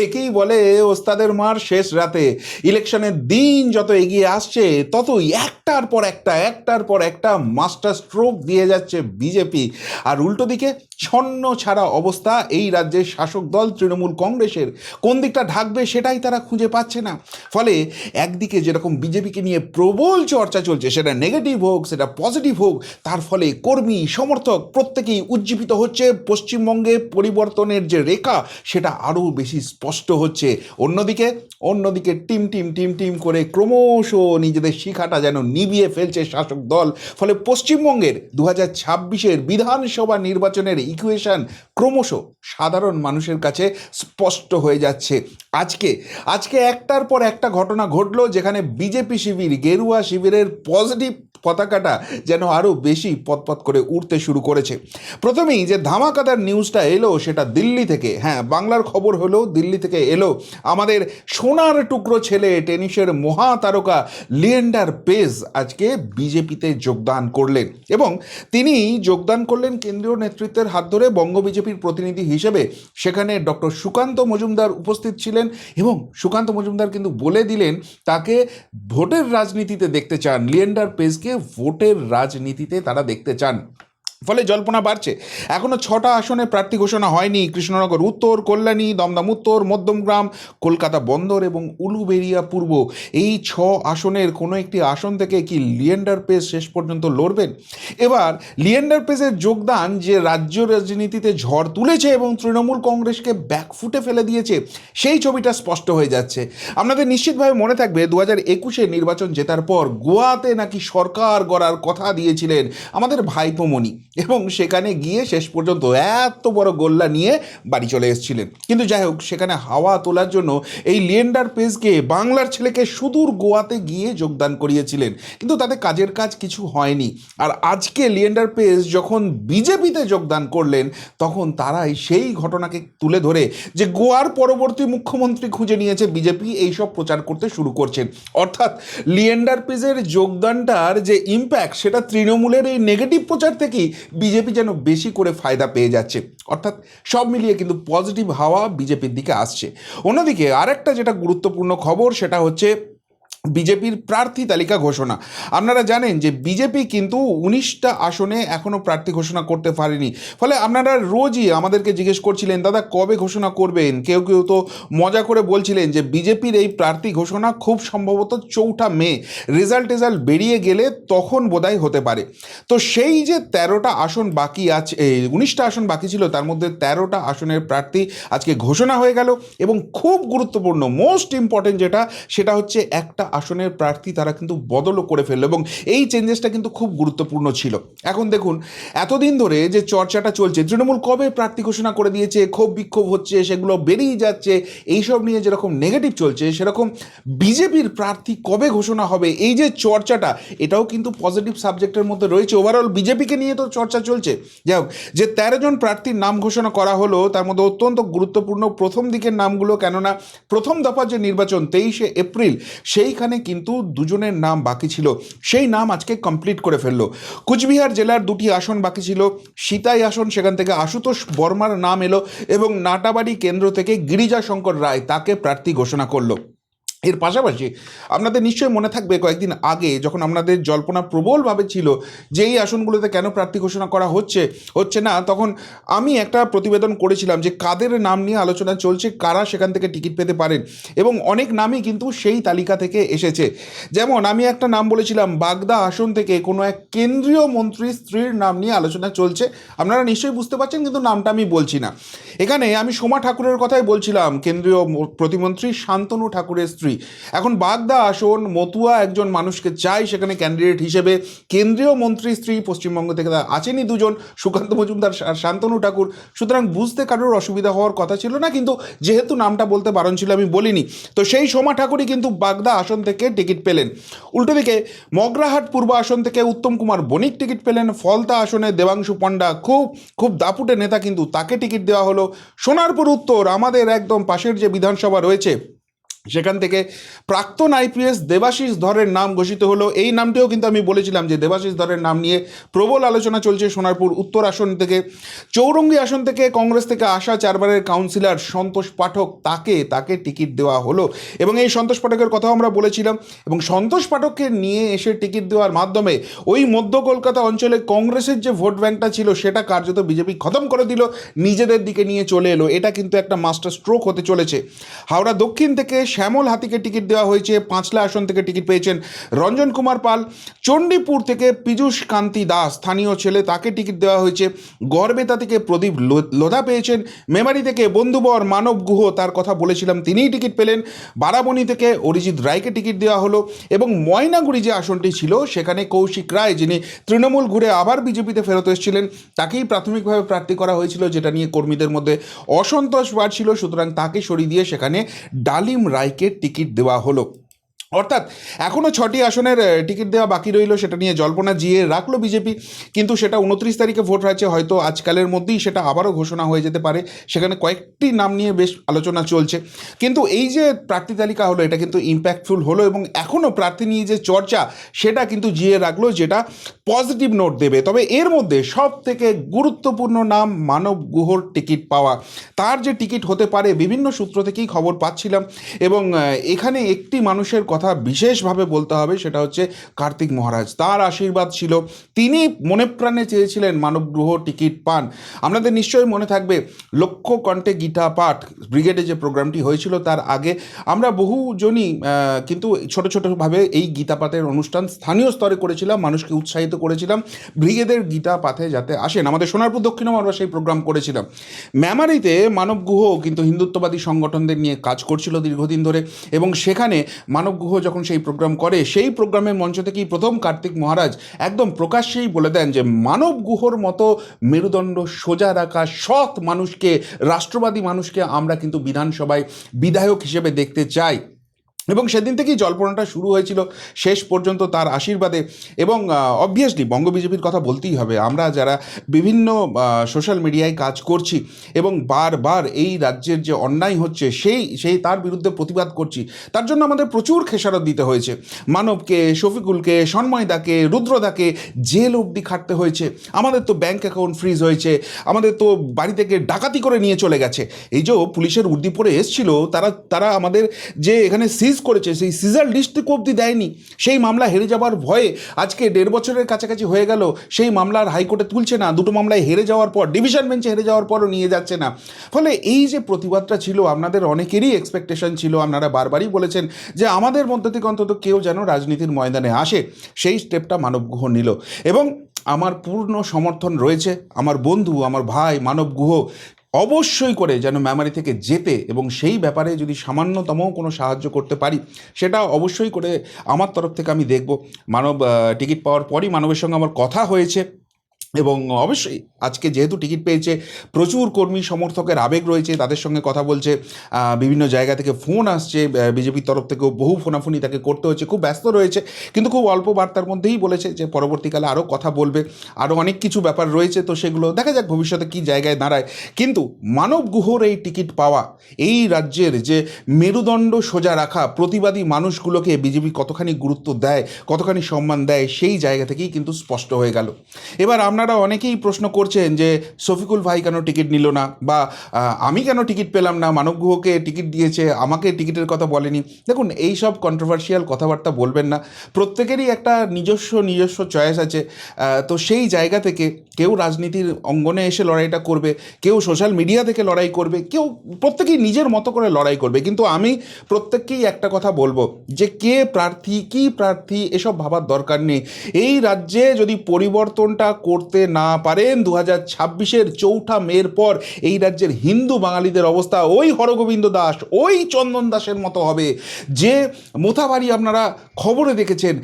একেই বলে ওস্তাদের মার শেষ রাতে। ইলেকশনের দিন যত এগিয়ে আসছে ততই একটার পর একটা মাস্টার স্ট্রোক দিয়ে যাচ্ছে বিজেপি। আর উল্টো দিকে ছন্ন ছাড়া অবস্থা এই রাজ্যের শাসক দল তৃণমূল কংগ্রেসের। কোন দিকটা ঢাকবে সেটাই তারা খুঁজে পাচ্ছে না। ফলে একদিকে যেরকম বিজেপিকে নিয়ে প্রবল চর্চা চলছে, সেটা নেগেটিভ হোক সেটা পজিটিভ হোক, তার ফলে কর্মী সমর্থক প্রত্যেকেই উজ্জীবিত হচ্ছে। পশ্চিমবঙ্গে পরিবর্তনের যে রেখা সেটা আরও বেশি স্পষ্ট হচ্ছে। অন্যদিকে টিম করে ক্রমশ নিজেদের শিখাটা যেন নিভিয়ে ফেলছে শাসক দল। ফলে পশ্চিমবঙ্গের 2026-এর বিধানসভা নির্বাচনের ইকুয়েশন ক্রমশ সাধারণ মানুষের কাছে স্পষ্ট হয়ে যাচ্ছে। আজকে একটার পর একটা ঘটনা ঘটলো যেখানে বিজেপি শিবির, গেরুয়া শিবিরের পজিটিভ পতাকাটা যেন আরও বেশি পতপত করে উঠতে শুরু করেছে। প্রথমেই যে ধামাকাদার নিউজটা এলো সেটা দিল্লি থেকে। হ্যাঁ, বাংলার খবর হলো দিল্লি থেকে এলো। আমাদের সোনার টুকরো ছেলে টেনিসের মহাতারকা লিয়েন্ডার পেজ আজকে বিজেপিতে যোগদান করলেন এবং তিনি যোগদান করলেন কেন্দ্রীয় নেতৃত্বের হাত ধরে বঙ্গ বিজেপির প্রতিনিধি হিসেবে। সেখানে ডক্টর সুকান্ত মজুমদার উপস্থিত ছিলেন এবং সুকান্ত মজুমদার কিন্তু বলে দিলেন তাকে ভোটের রাজনীতিতে দেখতে চান, লিয়েন্ডার পেজকে ভোটের রাজনীতিতে তারা দেখতে চান। ফলে জল্পনা বাড়ছে। এখনও 6টা আসনে প্রার্থী ঘোষণা হয়নি। কৃষ্ণনগর উত্তর, কল্যাণী, দমদম উত্তর, মধ্যমগ্রাম, কলকাতা বন্দর এবং উলুবেড়িয়া পূর্ব, এই 6 আসনের কোনো একটি আসন থেকে কি লিয়েন্ডার পেজ শেষ পর্যন্ত লড়বেন? এবার লিয়েন্ডার পেজের যোগদান যে রাজ্য রাজনীতিতে ঝড় তুলেছে এবং তৃণমূল কংগ্রেসকে ব্যাকফুটে ফেলে দিয়েছে, সেই ছবিটা স্পষ্ট হয়ে যাচ্ছে। আপনাদের নিশ্চিতভাবে মনে থাকবে 2021-এ নির্বাচন জেতার পর গোয়াতে নাকি সরকার গড়ার কথা দিয়েছিলেন আমাদের ভাইপোমণি এবং সেখানে গিয়ে শেষ পর্যন্ত এত বড় গোল্লা নিয়ে বাড়ি চলে এসেছিলেন। কিন্তু যাই হোক, সেখানে হাওয়া তোলার জন্য এই লিয়েন্ডার পেজকে, বাংলার ছেলেকে, সুদূর গোয়াতে গিয়ে যোগদান করিয়েছিলেন, কিন্তু তাতে কাজের কাজ কিছু হয়নি। আর আজকে লিয়েন্ডার পেজ যখন বিজেপিতে যোগদান করলেন তখন তারাই সেই ঘটনাকে তুলে ধরে যে গোয়ার পরবর্তী মুখ্যমন্ত্রী খুঁজে নিয়েছে বিজেপি, এইসব প্রচার করতে শুরু করছেন। অর্থাৎ লিয়েন্ডার পেজের যোগদানটার যে ইম্প্যাক্ট সেটা তৃণমূলের এই নেগেটিভ প্রচার থেকেই বিজেপি যেন বেশি করে ফায়দা পেয়ে যাচ্ছে। অর্থাৎ সব মিলিয়ে কিন্তু পজিটিভ হাওয়া বিজেপির দিকে আসছে। অন্যদিকে আরেকটা যেটা গুরুত্বপূর্ণ খবর সেটা হচ্ছে বিজেপির প্রার্থী তালিকা ঘোষণা। আপনারা জানেন যে বিজেপি কিন্তু 19টা আসনে এখনও প্রার্থী ঘোষণা করতে পারেনি। ফলে আপনারা রোজই আমাদেরকে জিজ্ঞেস করছিলেন, দাদা কবে ঘোষণা করবেন? কেউ তো মজা করে বলছিলেন যে বিজেপির এই প্রার্থী ঘোষণা খুব সম্ভবত 4 মে, রেজাল্ট বেরিয়ে গেলে তখন বোধহয় হতে পারে। তো সেই যে 13টা আসন বাকি আছে, 19টা আসন বাকি ছিল, তার মধ্যে 13টা আসনের প্রার্থী আজকে ঘোষণা হয়ে গেল এবং খুব গুরুত্বপূর্ণ, মোস্ট ইম্পর্টেন্ট যেটা, সেটা হচ্ছে একটা আসনের প্রার্থী তারা কিন্তু বদলও করে ফেললো এবং এই চেঞ্জেসটা কিন্তু খুব গুরুত্বপূর্ণ ছিল। এখন দেখুন, এতদিন ধরে যে চর্চাটা চলছে, তৃণমূল কবে প্রার্থী ঘোষণা করে দিয়েছে, ক্ষোভ বিক্ষোভ হচ্ছে, সেগুলো বেরিয়ে যাচ্ছে, এইসব নিয়ে যেরকম নেগেটিভ চলছে, সেরকম বিজেপির প্রার্থী কবে ঘোষণা হবে এই যে চর্চাটা, এটাও কিন্তু পজিটিভ সাবজেক্টের মধ্যে রয়েছে। ওভারঅল বিজেপিকে নিয়ে তো চর্চা চলছে। যাই হোক, যে 13 জন প্রার্থীর নাম ঘোষণা করা হলো তার মধ্যে অত্যন্ত গুরুত্বপূর্ণ প্রথম দিকের নামগুলো, কেননা প্রথম দফার যে নির্বাচন 23শে এপ্রিল, সেইখানে কিন্তু 2 জনের নাম বাকি ছিল, সেই নাম আজকে কমপ্লিট করে ফেললো। কুচবিহার জেলার 2টি আসন বাকি ছিল, সিতাই আসন, সেখান থেকে আশুতোষ বর্মার নাম এলো এবং নাটাবাড়ি কেন্দ্র থেকে গিরিজা শঙ্কর রায় তাকে প্রার্থী ঘোষণা করলো। এর পাশাপাশি আপনাদের নিশ্চয়ই মনে থাকবে কয়েকদিন আগে যখন আপনাদের জল্পনা প্রবলভাবে ছিল যে এই আসনগুলোতে কেন প্রার্থী ঘোষণা করা হচ্ছে না, তখন আমি একটা প্রতিবেদন করেছিলাম যে কাদের নাম নিয়ে আলোচনা চলছে, কারা সেখান থেকে টিকিট পেতে পারেন, এবং অনেক নামই কিন্তু সেই তালিকা থেকে এসেছে। যেমন আমি একটা নাম বলেছিলাম, বাগদা আসন থেকে কোনো এক কেন্দ্রীয় মন্ত্রীর স্ত্রীর নাম নিয়ে আলোচনা চলছে। আপনারা নিশ্চয়ই বুঝতে পারছেন, কিন্তু নামটা আমি বলছি না। এখানে আমি সোমা ঠাকুরের কথাই বলছিলাম, কেন্দ্রীয় প্রতিমন্ত্রী শান্তনু ঠাকুরের স্ত্রী। এখন বাগদা আসন, মতুয়া একজন মানুষকে চাই সেখানে ক্যান্ডিডেট হিসেবে, কেন্দ্রীয় মন্ত্রী স্ত্রী পশ্চিমবঙ্গ থেকে আছেনই 2 জন, সুকান্ত মজুমদার আর শান্তনু ঠাকুর। সুতরাং বুঝতে কারোর অসুবিধা হওয়ার কথা ছিল না, কিন্তু যেহেতু নামটা বলতে বারণ ছিল আমি বলিনি। তো সেই সোমা ঠাকুরই কিন্তু বাগদা আসন থেকে টিকিট পেলেন। উল্টো দিকে মগরাহাট পূর্ব আসন থেকে উত্তম কুমার বণিক টিকিট পেলেন। ফলতা আসনে দেবাংশু পণ্ডা, খুব দাপুটে নেতা, কিন্তু তাকে টিকিট দেওয়া হলো। সোনারপুর উত্তর, আমাদের একদম পাশের যে বিধানসভা রয়েছে, সেখান থেকে প্রাক্তন আইপিএস দেবাশিস ধরের নাম ঘোষিত হলো। এই নামটিও কিন্তু আমি বলেছিলাম যে দেবাশিস ধরের নাম নিয়ে প্রবল আলোচনা চলছে সোনারপুর উত্তর আসন থেকে। চৌরঙ্গী আসন থেকে কংগ্রেস থেকে আসা 4বারের কাউন্সিলর সন্তোষ পাঠক, তাকে টিকিট দেওয়া হলো এবং এই সন্তোষ পাঠকের কথাও আমরা বলেছিলাম। এবং সন্তোষ পাঠককে নিয়ে এসে টিকিট দেওয়ার মাধ্যমে ওই মধ্য কলকাতা অঞ্চলে কংগ্রেসের যে ভোট ব্যাঙ্কটা ছিল সেটা কার্যত বিজেপি খতম করে দিল, নিজেদের দিকে নিয়ে চলে এলো। এটা কিন্তু একটা মাস্টার স্ট্রোক হতে চলেছে। হাওড়া দক্ষিণ থেকে শ্যামল হাতিকে টিকিট দেওয়া হয়েছে, পাঁচলা আসন থেকে টিকিট পেয়েছেন রঞ্জন কুমার পাল। চণ্ডীপুর থেকে পীযূষ কান্তি দাস, স্থানীয় ছেলে, তাকে টিকিট দেওয়া হয়েছে। গড়বেতা থেকে প্রদীপ লোধা পেয়েছেন। মেমারি থেকে বন্ধুবর মানব গুহ, তার কথা বলেছিলাম, তিনিই টিকিট পেলেন। বারাবণী থেকে অরিজিৎ রায়কে টিকিট দেওয়া হলো এবং ময়নাগুড়ি যে আসনটি ছিল সেখানে কৌশিক রায়, যিনি তৃণমূল ঘুরে আবার বিজেপিতে ফেরত এসেছিলেন, তাকেই প্রাথমিকভাবে প্রার্থী করা হয়েছিল, যেটা নিয়ে কর্মীদের মধ্যে অসন্তোষ বাড়ছিল। সুতরাং তাকে সরিয়ে দিয়ে সেখানে ডালিম রায়কে টিকিট দেওয়া হলো। অর্থাৎ এখনও 6টি আসনের টিকিট দেওয়া বাকি রইল, সেটা নিয়ে জল্পনা জিয়ে রাখলো বিজেপি, কিন্তু সেটা 29 তারিখে ভোট হয়েছে, হয়তো আজকালের মধ্যেই সেটা আবারও ঘোষণা হয়ে যেতে পারে। সেখানে কয়েকটি নাম নিয়ে বেশ আলোচনা চলছে, কিন্তু এই যে প্রার্থী তালিকা হলো এটা কিন্তু ইম্প্যাক্টফুল হলো এবং এখনও প্রার্থী নিয়ে যে চর্চা সেটা কিন্তু জিয়ে রাখলো, যেটা পজিটিভ নোট দেবে। তবে এর মধ্যে সব থেকে গুরুত্বপূর্ণ নাম মানব গুহর টিকিট পাওয়া। তার যে টিকিট হতে পারে বিভিন্ন সূত্র থেকেই খবর পাচ্ছিলাম এবং এখানে একটি মানুষের কথা বিশেষভাবে বলতে হবে, সেটা হচ্ছে কার্তিক মহারাজ। তার আশীর্বাদ ছিল, তিনি মনে প্রাণে চেয়েছিলেন মানব গ্রহ টিকিট পান। আপনাদের নিশ্চয়ই মনে থাকবে লক্ষ্য কণ্ঠে গীতা পাঠ ব্রিগেডে যে প্রোগ্রামটি হয়েছিল তার আগে আমরা বহুজনই কিন্তু ছোট ছোটোভাবে এই গীতা পাঠের অনুষ্ঠান স্থানীয় স্তরে করেছিলাম, মানুষকে উৎসাহিত করেছিলাম ব্রিগেডের গীতা পাঠে যাতে আসেন। আমাদের সোনারপুর দক্ষিণেও আমরা সেই প্রোগ্রাম করেছিলাম। মেমারিতে মানব গুহ কিন্তু হিন্দুত্ববাদী সংগঠনদের নিয়ে কাজ করছিল দীর্ঘদিন ধরে এবং সেখানে মানব গুহ যখন সেই প্রোগ্রাম করে, সেই প্রোগ্রামের মঞ্চ থেকেই প্রথম কার্তিক মহারাজ একদম প্রকাশ্যেই বলে দেন যে মানব গুহর মতো মেরুদণ্ড সোজা রাখা সৎ মানুষকে, রাষ্ট্রবাদী মানুষকে আমরা কিন্তু বিধানসভায় বিধায়ক হিসেবে দেখতে চাই। এবং সেদিন থেকেই জল্পনাটা শুরু হয়েছিল শেষ পর্যন্ত তার আশীর্বাদে। এবং অবভিয়াসলি বঙ্গ বিজেপির কথা বলতেই হবে, আমরা যারা বিভিন্ন সোশ্যাল মিডিয়ায় কাজ করছি এবং বারবার এই রাজ্যের যে অন্যায় হচ্ছে সেই তার বিরুদ্ধে প্রতিবাদ করছি, তার জন্য আমাদের প্রচুর খেসারত দিতে হয়েছে। মানবকে, শফিকুলকে, সন্ময়দাকে, রুদ্রদাকে জেল অবধি খাটতে হয়েছে। আমাদের তো ব্যাঙ্ক অ্যাকাউন্ট ফ্রিজ হয়েছে, আমাদের তো বাড়ি থেকে ডাকাতি করে নিয়ে চলে গেছে। এই যে পুলিশের উর্দি পরে এসছিল, তারা আমাদের যে এখানে করেছে সেই সিজার লিস্টটুকু অবধি দেয়নি। সেই মামলা হেরে যাওয়ার ভয়ে আজকে 1.5 বছরের কাছাকাছি হয়ে গেল, সেই মামলা আর হাইকোর্টে তুলছে না, দুটো মামলায় হেরে যাওয়ার পর, ডিভিশন বেঞ্চে হেরে যাওয়ার পরও নিয়ে যাচ্ছে না। ফলে এই যে প্রতিবাদটা ছিল, আপনাদের অনেকেরই এক্সপেকটেশন ছিল, আপনারা বারবারই বলেছেন যে আমাদের মধ্যে থেকে অন্তত কেউ যেন রাজনীতির ময়দানে আসে। সেই স্টেপটা মানব গুহ নিল এবং আমার পূর্ণ সমর্থন রয়েছে। আমার বন্ধু, আমার ভাই মানব গুহ অবশ্যই করে যেন মেমারি থেকে যেতে এবং সেই ব্যাপারে যদি সামান্যতম কোনো সাহায্য করতে পারি সেটা অবশ্যই করে আমার তরফ থেকে আমি দেখব। মানব টিকিট পাওয়ার পরই মানবের সঙ্গে আমার কথা হয়েছে এবং অবশ্যই আজকে যেহেতু টিকিট পেয়েছে, প্রচুর কর্মী সমর্থকের আবেগ রয়েছে, তাদের সঙ্গে কথা বলছে, বিভিন্ন জায়গা থেকে ফোন আসছে, বিজেপির তরফ থেকেও বহু ফোনাফোনি তাকে করতে হচ্ছে, খুব ব্যস্ত রয়েছে, কিন্তু খুব অল্প বার্তার মধ্যেই বলেছে যে পরবর্তীকালে আরও কথা বলবে, আরও অনেক কিছু ব্যাপার রয়েছে, তো সেগুলো দেখা যাক ভবিষ্যতে কী জায়গায় দাঁড়ায়। কিন্তু মানব গুহর এই টিকিট পাওয়া, এই রাজ্যের যে মেরুদণ্ড সোজা রাখা প্রতিবাদী মানুষগুলোকে বিজেপি কতখানি গুরুত্ব দেয়, কতখানি সম্মান দেয়, সেই জায়গা থেকেই কিন্তু স্পষ্ট হয়ে গেল। এবার আপনারা অনেকেই প্রশ্ন করছেন যে শফিকুল ভাই কেন টিকিট নিল না, বা আমি কেন টিকিট পেলাম না, মানব গুহকে টিকিট দিয়েছে আমাকে টিকিটের কথা বলেনি। দেখুন, এই সব কন্ট্রোভার্সিয়াল কথাবার্তা বলবেন না, প্রত্যেকেরই একটা নিজস্ব চয়েস আছে। তো সেই জায়গা থেকে কেউ রাজনীতির অঙ্গনে এসে লড়াইটা করবে, কেউ সোশ্যাল মিডিয়া থেকে লড়াই করবে, কেউ প্রত্যেকেই নিজের মতো করে লড়াই করবে, কিন্তু আমি প্রত্যেককেই একটা কথা বলবো যে কে প্রার্থী, কী প্রার্থী, এসব ভাবার দরকার নেই। এই রাজ্যে যদি পরিবর্তনটা করতে না পারেন 2026-এর 4 মের পর এই রাজ্যের হিন্দু বাঙালিদের অবস্থা ওই হরগোবিন্দ দাস, ওই চন্দন দাসের মতো হবে। যে মোথাবাড়ি আপনারা খবরে দেখেছেন,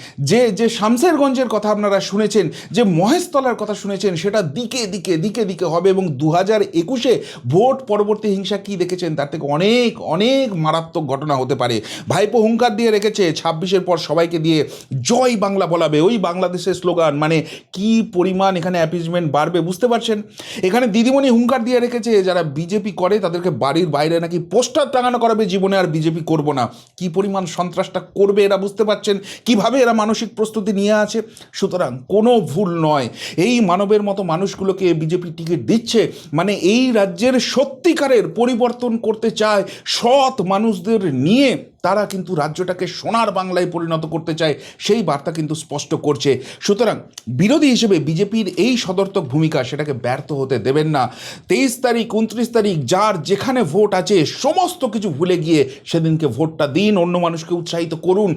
যে শামসেরগঞ্জের কথা আপনারা শুনেছেন, যে মহেশতলার কথা শুনেছেন, সেটা দিকে দিকে দিকে দিকে হবে এবং 2021-এ ভোট পরবর্তী হিংসা কি দেখেছেন তার থেকে অনেক অনেক মারাত্মক ঘটনা হতে পারে। ভাইপো হুঙ্কার দিয়ে রেখেছে 26-এর পর সবাইকে দিয়ে জয় বাংলা বলাবে, ওই বাংলাদেশের স্লোগান, মানে কি পরিমাণ এখানে এখানে অ্যাপিজমেন্ট বাড়বে, বুঝতে পারছেন? এখানে দিদিমণি হুঙ্কার দিয়ে রেখেছে যারা বিজেপি করে তাদেরকে বাড়ির বাইরে নাকি পোস্টার টাঙানো করাবে, জীবনে আর বিজেপি করব না। কি পরিমাণ সন্ত্রাসটা করবে এরা, বুঝতে পারছেন কিভাবে এরা মানসিক প্রস্তুতি নিয়ে আছে। সুতরাং কোনো ভুল নয়, এই মানবের মতো মানুষগুলোকে বিজেপি টিকিট দিচ্ছে মানে এই রাজ্যের সত্যিকারের পরিবর্তন করতে চায়, সৎ মানুষদের নিয়ে তারা কিন্তু রাজ্যটাকে সোনার বাংলায় পরিণত করতে চায়, সেই বার্তা কিন্তু স্পষ্ট করছে। সুতরাং বিরোধী হিসেবে বিজেপির এই সদর্থক ভূমিকা সেটাকে ব্যর্থ হতে দেবেন না। 23 তারিখ 29 তারিখ যার যেখানে ভোট আছে সমস্ত কিছু ভুলে গিয়ে সেদিনকে ভোটটা দিন, অন্য মানুষকে উৎসাহিত করুন।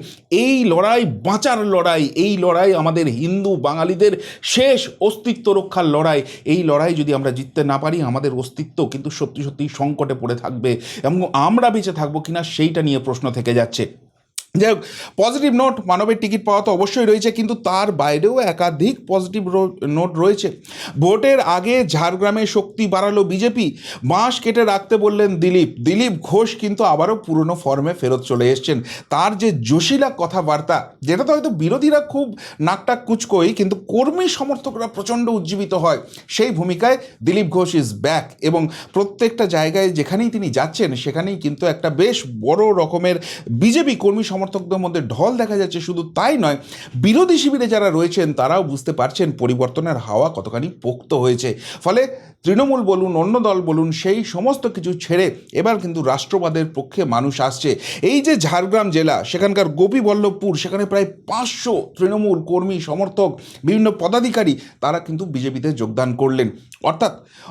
এই লড়াই বাঁচার লড়াই, এই লড়াই আমাদের হিন্দু বাঙালিদের শেষ অস্তিত্ব রক্ষার লড়াই। এই লড়াই যদি আমরা জিততে না পারি আমাদের অস্তিত্ব কিন্তু সত্যি সত্যি সংকটে পড়ে থাকবে এবং আমরা বেঁচে থাকবো কিনা সেইটা নিয়ে প্রশ্ন থেকে যাচ্ছে। যাই হোক, পজিটিভ নোট, মানবের টিকিট পাওয়া তো অবশ্যই রয়েছে, কিন্তু তার বাইরেও একাধিক পজিটিভ নোট রয়েছে। ভোটের আগে ঝাড়গ্রামে শক্তি বাড়ালো বিজেপি, বাঁশ কেটে রাখতে বললেন দিলীপ ঘোষ কিন্তু আবারও পুরনো ফর্মে ফেরত চলে এসছেন। তার যে জোশিলা কথাবার্তা, যেটাতে হয়তো বিরোধীরা খুব নাকটাক কুচকোই কিন্তু কর্মী সমর্থকরা প্রচণ্ড উজ্জীবিত হয়, সেই ভূমিকায় দিলীপ ঘোষ ইজ ব্যাক এবং প্রত্যেকটা জায়গায় যেখানেই তিনি যাচ্ছেন সেখানেই কিন্তু একটা বেশ বড় রকমের বিজেপি কর্মী সমর্থকদের মধ্যে ঢল দেখা যাচ্ছে। শুধু তাই নয়, বিরোধী শিবিরে যারা রয়েছেন তারাও বুঝতে পারছেন পরিবর্তনের হাওয়া কতখানি পোক্ত হয়েছে। ফলে তৃণমূল বলুন, অন্য দল বলুন, সেই সমস্ত কিছু ছেড়ে এবার কিন্তু রাষ্ট্রবাদের পক্ষে মানুষ আসছে। এই যে ঝাড়গ্রাম জেলা, সেখানকার গোপীবল্লভপুর, সেখানে প্রায় 500 তৃণমূল কর্মী সমর্থক, বিভিন্ন পদাধিকারী তারা কিন্তু বিজেপিতে যোগদান করলেন।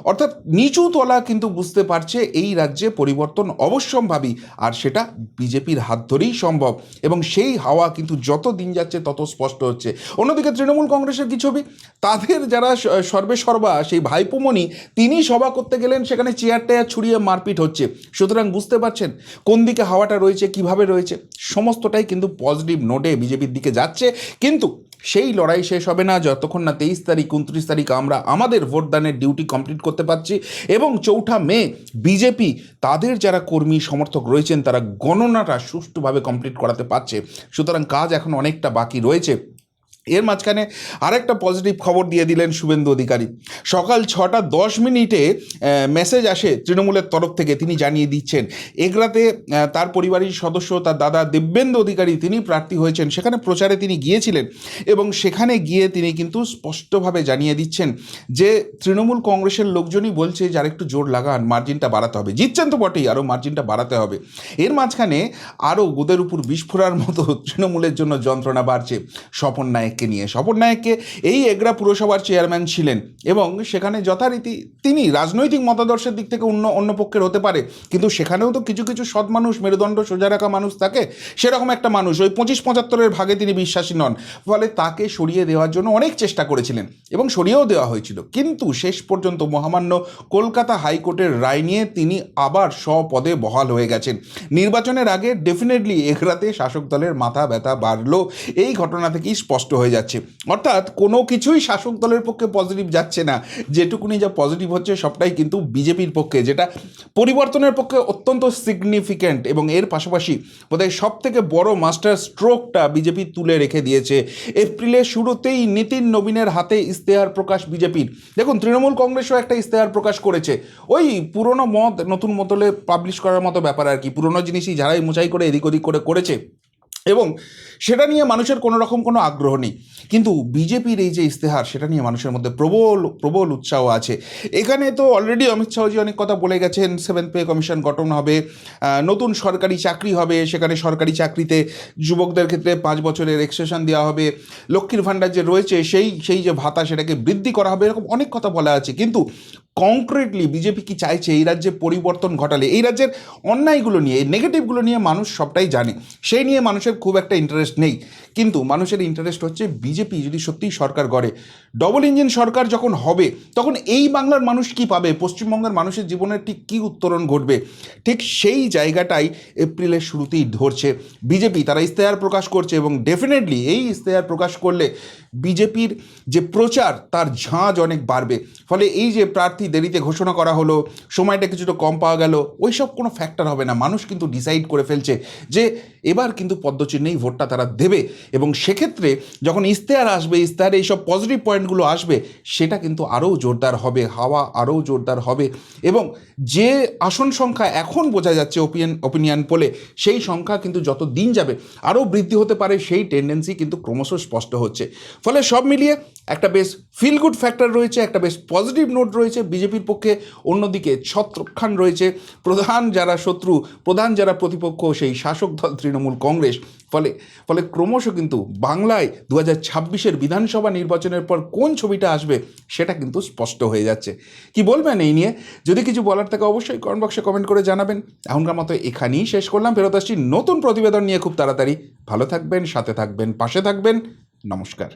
অর্থাৎ নিচু তলা কিন্তু বুঝতে পারছে এই রাজ্যে পরিবর্তন অবশ্যম্ভাবী, আর সেটা বিজেপির হাত ধরেই সম্ভব এবং সেই হাওয়া কিন্তু যত দিন যাচ্ছে তত স্পষ্ট হচ্ছে। অন্যদিকে তৃণমূল কংগ্রেসের কি ছবি, তাদের যারা সর্বেসর্বা সেই ভাইপোমণি, তিনি সভা করতে গেলেন, সেখানে চেয়ার টেয়ার ছুড়িয়ে মারপিট হচ্ছে। সুতরাং বুঝতে পারছেন কোন দিকে হাওয়াটা রয়েছে, কিভাবে রয়েছে, সমস্তটাই কিন্তু পজিটিভ নোটে বিজেপির দিকে যাচ্ছে। কিন্তু সেই লড়াই শেষ হবে না যতক্ষণ না 23 তারিখ 29 তারিখ আমরা আমাদের ভোটদানের ডিউটি কমপ্লিট করতে পারছি এবং 4 মে বিজেপি তাদের যারা কর্মী সমর্থক রয়েছেন তারা গণনাটা সুষ্ঠুভাবে কমপ্লিট করাতে পারছে। সুতরাং কাজ এখন অনেকটা বাকি রয়েছে। এর মাঝখানে আরেকটা পজিটিভ খবর দিয়ে দিলেন শুভেন্দু অধিকারী। সকাল 6:10 মেসেজ আসে তৃণমূলের তরফ থেকে, তিনি জানিয়ে দিচ্ছেন এগরাতে তার পরিবারের সদস্য, তার দাদা দিব্যেন্দু অধিকারী তিনি প্রার্থী হয়েছেন, সেখানে প্রচারে তিনি গিয়েছিলেন এবং সেখানে গিয়ে তিনি কিন্তু স্পষ্টভাবে জানিয়ে দিচ্ছেন যে তৃণমূল কংগ্রেসের লোকজনই বলছে যে আরেকটু জোর লাগান, মার্জিনটা বাড়াতে হবে, জিতছেন তো বটেই, আরও মার্জিনটা বাড়াতে হবে। এর মাঝখানে আরও গোদের উপর বিস্ফোরার মতো তৃণমূলের জন্য যন্ত্রণা বাড়ছে স্বপন নায়ক নিয়ে। স্বপন নায়ককে এই এগরা পুরসভার চেয়ারম্যান ছিলেন এবং সেখানে যথারীতি তিনি রাজনৈতিক মতাদর্শের দিক থেকে অন্য পক্ষের হতে পারে, কিন্তু সেখানেও তো কিছু কিছু সৎ মানুষ, মেরুদণ্ড সোজা রাখা মানুষ থাকে, সেরকম একটা মানুষ। ওই 25-75-এর ভাগে তিনি বিশ্বাসী নন, ফলে তাকে সরিয়ে দেওয়ার জন্য অনেক চেষ্টা করেছিলেন এবং সরিয়েও দেওয়া হয়েছিল, কিন্তু শেষ পর্যন্ত মহামান্য কলকাতা হাইকোর্টের রায় নিয়ে তিনি আবার স্বপদে বহাল হয়ে গেছেন। নির্বাচনের আগে ডেফিনেটলি এগরাতে শাসক দলের মাথা ব্যথা বাড়লো, এই ঘটনা থেকেই স্পষ্ট হয়ে যাচ্ছে। অর্থাৎ কোনো কিছুই শাসক দলের পক্ষে পজিটিভ যাচ্ছে না, যেটুকুনি যা পজিটিভ হচ্ছে সবটাই কিন্তু বিজেপির পক্ষে, যেটা পরিবর্তনের পক্ষে অত্যন্ত সিগনিফিক্যান্ট। এবং এর পাশাপাশি বোধহয় সব থেকে বড় মাস্টার স্ট্রোকটা বিজেপি তুলে রেখে দিয়েছে। এপ্রিলের শুরুতেই নীতিন নবীনের হাতে ইস্তেহার প্রকাশ বিজেপির। দেখুন, তৃণমূল কংগ্রেসও একটা ইস্তেহার প্রকাশ করেছে, ওই পুরনো মত নতুন মতলে পাবলিশ করার মতো ব্যাপার আর কি, পুরনো জিনিসই ঝাড়াই মোছাই করে এদিক ওদিক করেছে এবং সেটা নিয়ে মানুষের কোনো রকম কোনো আগ্রহ নেই। কিন্তু বিজেপির এই যে ইস্তেহার, সেটা নিয়ে মানুষের মধ্যে প্রবল উৎসাহ আছে। এখানে তো অলরেডি অমিত শাহজি অনেক কথা বলে গেছেন, 7th পে কমিশন গঠন হবে, নতুন সরকারি চাকরি হবে, সেখানে সরকারি চাকরিতে যুবকদের ক্ষেত্রে 5 বছরের এক্সটেনশন দেওয়া হবে, লক্ষ্মীর ভাণ্ডার যে রয়েছে সেই যে ভাতা সেটাকে বৃদ্ধি করা হবে, এরকম অনেক কথা বলা আছে। কিন্তু কংক্রিটলি বিজেপি কি চাইছে এই রাজ্যে পরিবর্তন ঘটালে, এই রাজ্যের অন্যায়গুলো নিয়ে, এই নেগেটিভগুলো নিয়ে মানুষ সবটাই জানে, সেই নিয়ে মানুষের খুব একটা ইন্টারেস্ট নেই। কিন্তু মানুষের ইন্টারেস্ট হচ্ছে বিজেপি যদি সত্যিই সরকার গড়ে, ডবল ইঞ্জিন সরকার যখন হবে, তখন এই বাংলার মানুষ কি পাবে, পশ্চিমবঙ্গের মানুষের জীবনের ঠিক কী উত্তরণ ঘটবে, ঠিক সেই জায়গাটাই এপ্রিলের শুরুতেই ধরছে বিজেপি। তারা ইস্তেহার প্রকাশ করছে এবং ডেফিনেটলি এই ইস্তেহার প্রকাশ করলে বিজেপির যে প্রচার তার ঝাঁজ অনেক বাড়বে। ফলে এই যে প্রার্থী প্রার্থী দেরিতে ঘোষণা করা হলো, সময়টা কিছুটা কম পাওয়া গেল, ওইসব কোনো ফ্যাক্টর হবে না। মানুষ কিন্তু ডিসাইড করে ফেলছে যে এবার কিন্তু পদ্মচিহ্নেই ভোটটা তারা দেবে, এবং সেক্ষেত্রে যখন ইশতেহার আসবে, ইশতেহারে এইসব পজিটিভ পয়েন্টগুলো আসবে, সেটা কিন্তু আরও জোরদার হবে, হাওয়া আরও জোরদার হবে, এবং যে আসন সংখ্যা এখন বোঝা যাচ্ছে ওপিনিয়ন পোলে, সেই সংখ্যা কিন্তু যত দিন যাবে আরও বৃদ্ধি হতে পারে, সেই টেন্ডেন্সি কিন্তু ক্রমশ স্পষ্ট হচ্ছে। ফলে সব মিলিয়ে একটা বেশ ফিল গুড ফ্যাক্টর রয়েছে, একটা বেশ পজিটিভ নোট রয়েছে বিজেপির পক্ষে। অন্যদিকে ছত্রখান রয়েছে প্রধান যারা শত্রু, প্রধান যারা প্রতিপক্ষ, সেই শাসক দল তৃণমূল কংগ্রেস। ফলে ফলে ক্রমশ কিন্তু বাংলায় 2026-এর বিধানসভা নির্বাচনের পর কোন ছবিটা আসবে সেটা কিন্তু স্পষ্ট হয়ে যাচ্ছে। কি বলবেন এই নিয়ে? যদি কিছু বলার থাকে অবশ্যই কমেন্ট বক্সে কমেন্ট করে জানাবেন। এখনকার মতো এখানেই শেষ করলাম, ফেরত আসছি নতুন প্রতিবেদন নিয়ে খুব তাড়াতাড়ি। ভালো থাকবেন, সাথে থাকবেন, পাশে থাকবেন। নমস্কার।